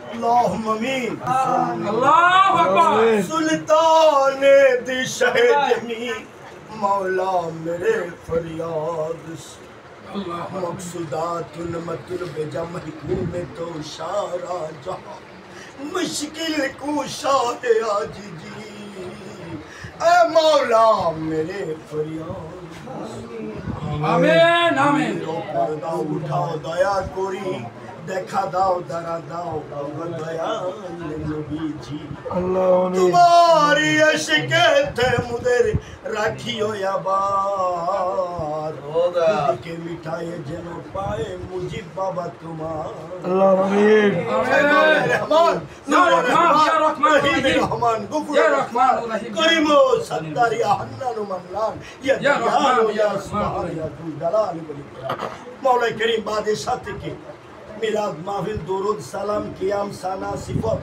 अल्लाहुम्मा आमीन। अल्लाहु अकबर। सुल्तान दिशा जमी मौला मेरे फरियाद मकसूदातुल मतलूब जम में तो सारा जहां मुश्किल कुशा है आज जी ए मौला मेरे फरियाद आमीन आमीन। पर्दा उठाओ दया करी देखा दाओ दरा दाओ दया नबी जी तुम्हारी शिकायत मुदर राखियो याबार के मिठाई जनो पाए मुझे बाबा तुम्हार अल्लाह आमीन। रहमान या रहमान या रहमान करीमो सत्तार या हन्नान मन्नान या रहमान या सुभान या तू जलाल वल इकराम मौला करीम बाद साथ के मिलाद महफिल दुरूद सालाम कियाम साना सिफत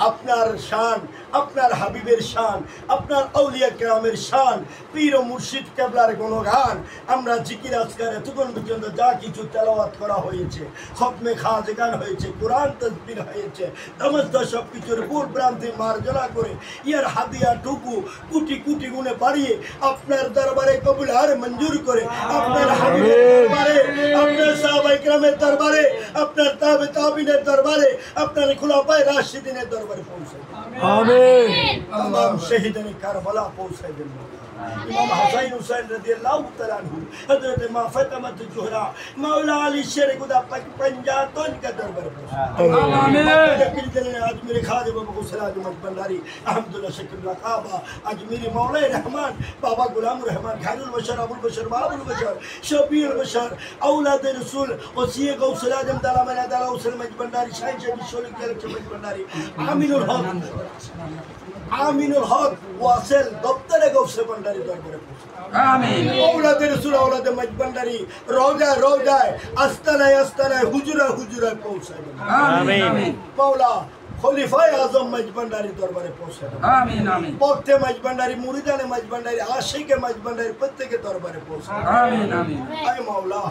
আপনার শান আপনার হাবিবের শান আপনার আউলিয়া কেরামের শান পীর ও মুর্শিদ কেবলার গুণগান আমরা জিকির আজকার এতক্ষণ পর্যন্ত যা কিছু তেলাওয়াত করা হয়েছে খতমে খাজগান হয়েছে কোরআন তাসবিহ হয়েছে সমস্ত সব কিছুর ভুল ভ্রান্তি মার্জনা করে ইয়ার হাদিয়া টুকু কোটি কোটি গুণে বাড়িয়ে আপনার দরবারে কবুল আর মঞ্জুর করে আপনার হাবিবের দরবারে আপনার সাহাবায়ে কেরামের দরবারে আপনার তাবে তাবিনের দরবারে আপনার খুলাফায়ে রাশিদিনের দরবারে आमीन। तमाम शहीदान करबला पहुंचाए दें इमाम हुसैन हुसैन रदियल्लाहु तआला अन्हु हजरत मां फातिमा ज़हरा मौला अली शेर खुदा पंजातन के दरबार पर आमीन। आज मेरे खाजे बाबा गुसरा अहमद भंडारी अहमदुल्लाह शकीबुल्लाह काबा आज मेरे मौला रहमान बाबा गुलाम रहमान खानुल बशर अबुल बशर बाबुल बशर शफीउल बशर औलाद रसूल वसीय गौसुल आजम दाला मना दाला हुसैन मज भंडारी शाहीन शबी शोली के मज भंडारी आमीनुल हक आमीनुल हक वासिल दफ्तर गौसे भंडारी दरबारे आमीन। औलाद रसूल औलाद मज भंडारी रोजा रोजा आस्ताना आस्ताना हुजरा हुजरा पहुंचाए आमीन। मौला खलीफाए आजम मज भंडारी दरबारे पहुंचाए आमीन आमीन। वक्ते मज भंडारी मुरीदाने मज भंडारी आशिके मज भंडारी प्रत्येक दरबारे पहुंचाए आमीन आमीन। आय मौला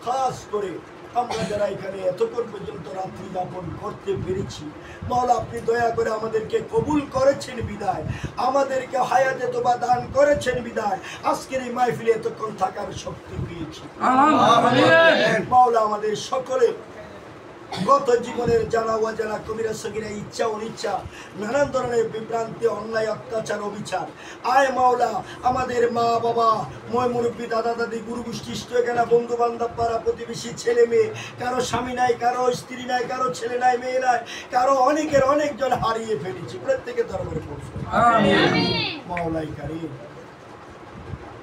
खास करे আমরা যারা এখানে এতক্ষণ পর্যন্ত রাত্রি যাপন করতে পেরেছি মওলা আপনি দয়া করে আমাদেরকে কবুল করেছেন বিদায় আমাদেরকে হায়াতে তোবা দান করেছেন বিদায় আজকের এই মাহফিলে এতক্ষণ থাকার শক্তি পেয়েছি আমিন। মওলা আমাদের সকলে গত জীবনের জানা অজানা কবিরা সগীরা ইচ্ছা অনিচ্ছা নানান ধরনের বিভ্রান্তি অন্যায় অত্যাচার অবিচার আয় মাওলা আমাদের মা বাবা ময় মুরব্বী দাদা দাদি গুরু গোষ্ঠী ইষ্টকেনা বন্ধু বান্ধব পাড়া প্রতিবেশী ছেলে মেয়ে কারো স্বামী নাই কারো স্ত্রী নাই কারো ছেলে নাই মেয়ে নাই কারো অনেকের অনেকজন হারিয়ে ফেলেছি প্রত্যেকে দরবারে পৌঁছে আমিন। মাওলাই কারীম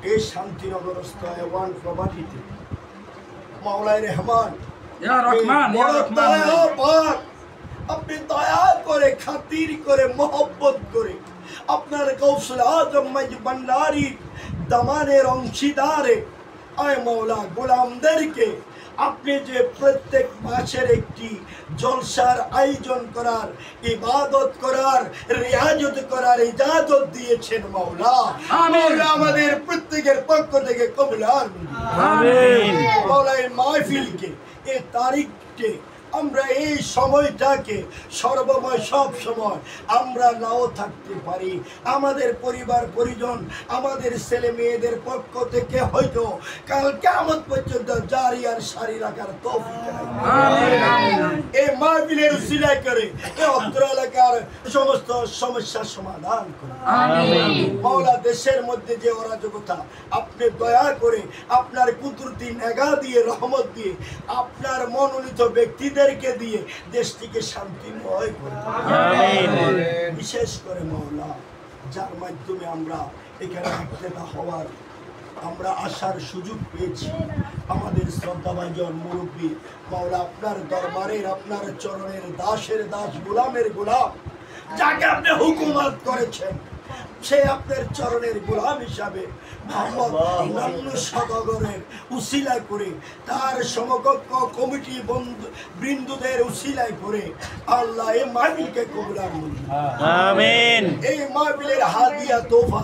এই শান্তিনগরস্থ এওয়ান প্রভাতিতে মাওলাই রহমান या रहमान या रहमान अपनी दया करे खातिर करे मोहब्बत करे আপনার গৌসুল আজম মজ ভন্ডারি দমানের অংশীদারে আয় মাওলা গোলামদেরকে আপনি যে প্রত্যেক মাসের একটি জলসার আয়োজন করার ইবাদত করার রিয়াজত করার ইজাজত দিয়েছেন মাওলা আমিন। আমাদের প্রত্যেকের পক্ষ থেকে কবুল আমিন। মাওলা এই মাহফিলকে এই তারিখকে আমরা এই সময়টাকে সর্বময় সব সময় আমরা নাও থাকতে পারি আমাদের পরিবার পরিজন আমাদের ছেলে মেয়েদের পক্ষ থেকে হয়তো কাল কিয়ামত পর্যন্ত জারি আর সারি রাখার তৌফিক আমিন। এই মাহফিলের উসিলা করে এই অত্র এলাকার সমস্ত সমস্যার সমাধান করুন আমিন। মাওলা দেশের মধ্যে যে অরাজকতা আপনি দয়া করে আপনার কুদরতি নেগা দিয়ে রহমত দিয়ে আপনার মনোনীত ব্যক্তিদের দিয়ে দেশটিকে শান্তিময় করুন আমিন। বিশেষ করে মাওলা যার মাধ্যমে আমরা এখানে একতা হওয়ার আমরা আসার সুযোগ পেয়েছি আমাদের শ্রদ্ধাভাজন মুরব্বী মাওলা আপনার দরবারের আপনার চরণের দাসের দাস গোলামের গোলাম যাকে আপনি হুকুমত করেছেন সে আপনার চরণের গোলাম হিসাবে মোহাম্মদ সদাগরের উসিলা করে তার সমকক্ষ কমিটি বৃন্দুদের উসিলা করে আল্লাহ এই মাহফিলকে কবুল আমিন। এই মাহফিলের হাদিয়া তোফা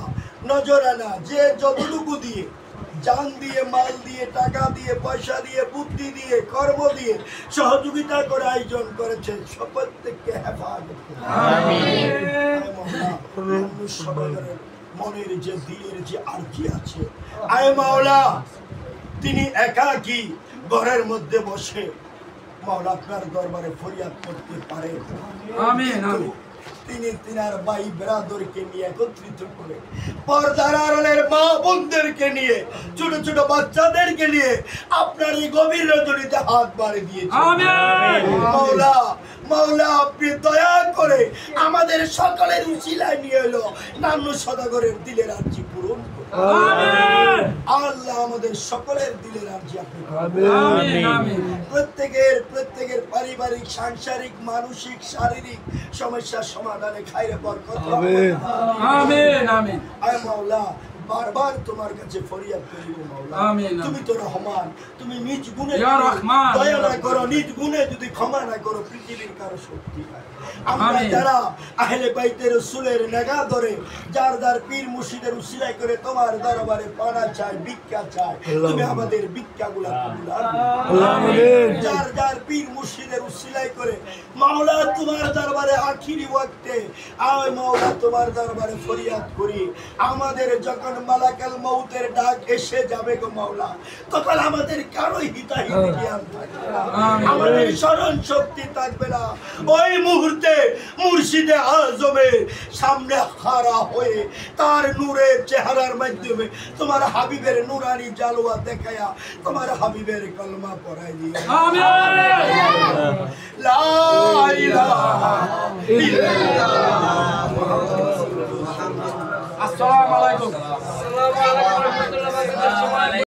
নজরানা যে যতটুকু দিয়ে জান দিয়ে, মাল দিয়ে, টাকা দিয়ে, পয়সা দিয়ে, বুদ্ধি দিয়ে, কর্ম দিয়ে সহযোগিতা করে আয়োজন করেছে, প্রত্যেককে হেফাজত করুন। আমিন। মনের যে দিলের যে আরজি আছে, আয় মাওলা তিনি একাকী ঘরের মধ্যে বসে মাওলা আপনার দরবারে ফরিয়াদ করতে পারেন। আমিন আমিন। তিনি তিনার ভাই ব্রাদরকে নিয়ে একত্রিত করে, পর্দার আড়ালের মা বোনদেরকে নিয়ে, ছোট ছোট বাচ্চাদেরকে নিয়ে আপনার এই গভীর রজনীতে হাত বাড়িয়ে দিয়েছে। আমিন। মাওলা মাওলা আপনি দয়া করে আমাদের সকলের উসিলায় নিয়ে এলো নান্য সদাগরের দিলের আরজি পূরণ করুন। আমিন। আল্লাহ আমাদের সকলের দিলের আরজি আপনি আমিন আমিন। প্রত্যেকের পারিবারিক, সাংসারিক, মানসিক, শারীরিক সমস্যার সমাধানে খাইরে বরকত আমিন আমিন আমিন। আয় মাওলা বারবার তোমার কাছে ফরিয়াদ করিব মাওলা, আমিন। তুমি তো রহমান, তুমি নিজ গুণে ইয়া রহমান, দয়া না করো, নিজ গুণে যদি ক্ষমা না করো পৃথিবীর কারো শক্তি নাই। আমরা আমিন। যারা আহলে বাইতে রাসূলের নেগা ধরে যার যার পীর মুর্শিদের উসিলায় করে তোমার দরবারে পানা চাই, ভিক্ষা চাই, তুমি আমাদের ভিক্ষাগুলা কবুল আমিন। যার যার পীর মুর্শিদের উসিলায় করে মাওলা তোমার দরবারে আখিরি ওয়াক্তে আয় মাওলা তোমার দরবারে ফরিয়াদ করি, আমাদের যখন মালাকাল মউতের ডাক এসে যাবে গো মাওলা, তখন আমাদের কারোই হিতাহিত জ্ঞান থাকবে না, আমাদের স্মরণ শক্তি থাকবে না। ওই মুহূর্তে মুর্শিদে আজমের সামনে খাড়া হয়ে তার নূরের চেহারার মাধ্যমে তোমার হাবিবের নূরানি জালওয়া দেখায়া তোমার হাবিবের কলমা পড়াই দিয়ে আমিন। লা ইলাহা ইল্লাল্লাহ। আসসালামু আলাইকুম।